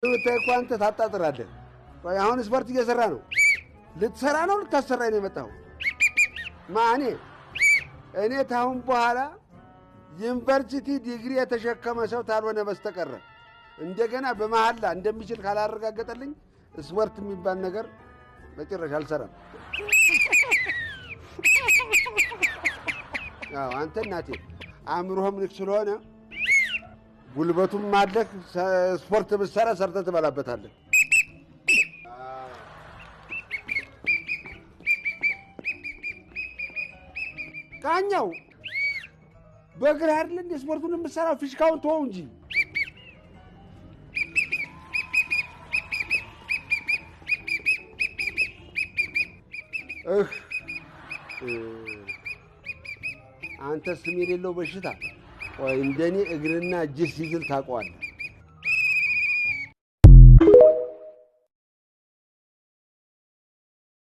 አንተ ታጣጥራለህ ወይ አሁን ስፖርት እየሰራ ነው ልትሰራ ነው ልታሰራይ ነው የመጣው ማኔ እኔ ታውን በኋላ ዩኒቨርሲቲ ዲግሪ የተሸከመ ሰው ታልሆነ በስተቀር እንደገና በመሐላ እንደሚችል ካላረጋገጠልኝ ስፖርት የሚባል ነገር በጭራሽ አልሰራም አዎ አንተ እናቴ አእምሮህም ልክ ስለሆነ ጉልበቱም ማለክ ስፖርት ብትሰራ ሰርተህ ትበላበታለህ ቃኛው በእግር አይደል እንደ ስፖርቱን የምትሰራው ፊሽካውን ተወው እንጂ አንተ ስም የሌለው በሽታ ወይ እንደኔ እግርና እጅ ሲዝል ታውቀዋለህ